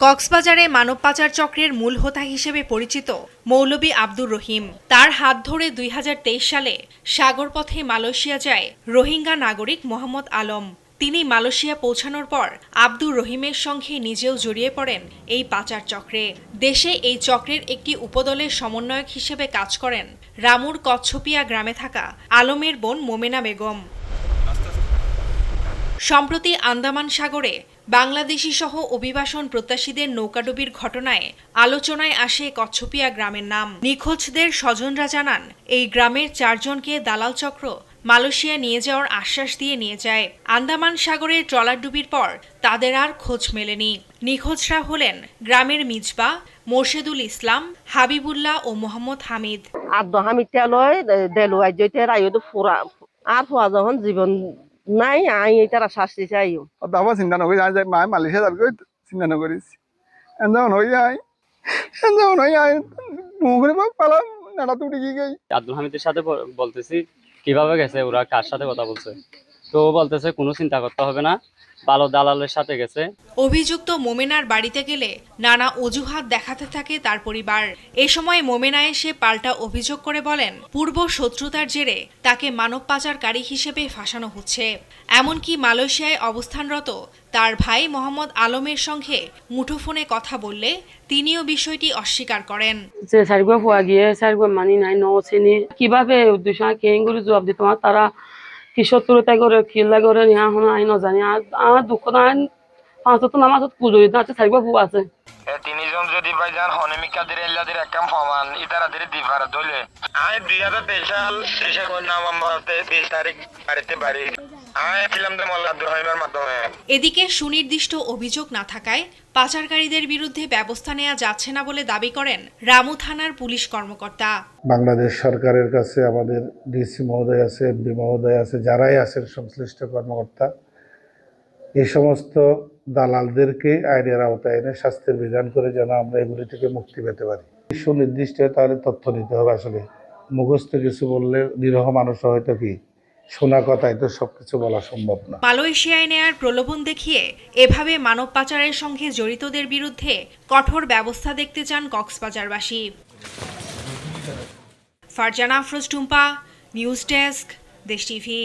কক্সবাজারে মানব পাচার চক্রের মূল হোতা হিসেবে পরিচিত মৌলভী আব্দুর রহিম। তার হাত ধরে ২০২৩ সালে সাগরপথে মালয়েশিয়া যায় রোহিঙ্গা নাগরিক মোহাম্মদ আলম। তিনি মালয়েশিয়া পৌঁছানোর পর আব্দুর রহিমের সঙ্গে নিজেও জড়িয়ে পড়েন এই পাচার চক্রে। দেশে এই চক্রের একটি উপদলের সমন্বয়ক হিসেবে কাজ করেন রামুর কচ্ছপিয়া গ্রামে থাকা আলমের বোন মোমেনা বেগম। সম্প্রতি আন্দামান সাগরে বাংলাদেশি সহ অভিবাসন প্রত্যাশীদের নৌকাডুবির ঘটনায় আলোচনায় আসে কচ্ছপিয়া গ্রামের নাম। নিখোঁজদের স্বজনরা জানান, এই গ্রামের ৪ জনকে দালাল চক্র মালয়েশিয়া নিয়ে যাওয়ার আশ্বাস দিয়ে নিয়ে যায়। আন্দামান সাগরে ট্রলার ডুবির পর তাদের আর খোঁজ মেলেনি। নিখোঁজরা হলেন গ্রামের মিজবা, মোর্শেদুল ইসলাম, হাবিবুল্লাহ ও মোহাম্মদ হামিদ। যখন জীবন নাই আই এটার শাস্তি চাই দাবা চিন্তা নকরি মায়ে মালয়েশিয়া যাবে চিন্তা নকরিস এমন হয়ে যায় এমন হয়ে যায় মুখে পালা নাড়া তুটি গিয়ে আব্দুল হামিদের সাথে বলতেছি কিভাবে গেছে, ওরা কার সাথে কথা বলছে, তো ও বলতেছে কোনো চিন্তা করতে হবে না, ভালো দালালের সাথে গেছে। অভিযুক্ত মোমেনার বাড়িতে গেলে নানা অজুহাত দেখাতে থাকে তার পরিবার। এ সময় মোমেনা এসে পাল্টা অভিযোগ করে বলেন, পূর্ব শত্রুতার জেরে তাকে মানব পাচারকারী হিসেবে ফাঁসানো হচ্ছে। এমনকি মালয়েশিয়ায় অবস্থানরত তার ভাই মোহাম্মদ আলমের সঙ্গে মুঠোফোনে কথা বললে তিনিও বিষয়টি অস্বীকার করেন। যে সারিগো হওয়া গিয়ে সারিগো মানি নাই নচিনি কিভাবে উদ্দেশ্য কেঙ্গুরি জবাব দিত তারা কি শত্রুতা করে কিল্লা করে নিয়া হন আই নজানি আমার দুঃখ নাই পাঁচত নামাজত পুজো দিতে আছে সারিগো হওয়া আছে। তিনজন যদি ভাইজান হনেমিকাদের এল্লাদের একদম ফমান ইতারাদের দিবার দলে আয় 2023 সাল 30 নভেম্বরতে 20 তারিখ বাড়িতে বাড়ি এদিকে সুনির্দিষ্ট অভিযোগ না থাকায় পাচারকারীদের বিরুদ্ধে ব্যবস্থা নেওয়া যাচ্ছে না বলে দাবি করেন রামু থানার পুলিশ কর্মকর্তা। বাংলাদেশ সরকারের কাছে আমাদের ডিসি মহোদয় আছে, এমপি মহোদয় আছে, যারাই আছেন সংশ্লিষ্ট কর্মকর্তা, এই সমস্ত দালালদেরকে আইনের আওতায় এনে শাস্তির বিধান করে যেন আমরা এগুলি থেকে মুক্তি পেতে পারি। সুনির্দিষ্ট তাহলে তথ্য নিতে হবে। আসলে মুখস্থ কিছু বললে নিরীহ মানুষ হয়তো কি শোনা কথায় তো সবকিছু বলা সম্ভব না। মালয়েশিয়ায় নেয়ার প্রলোভন দেখিয়ে এভাবে মানব পাচারের সঙ্গে জড়িতদের বিরুদ্ধে কঠোর ব্যবস্থা দেখতে চান কক্সবাজারবাসী। ফারজানা আফরোজ টুম্পা, নিউজ ডেস্ক, দেশ টিভি।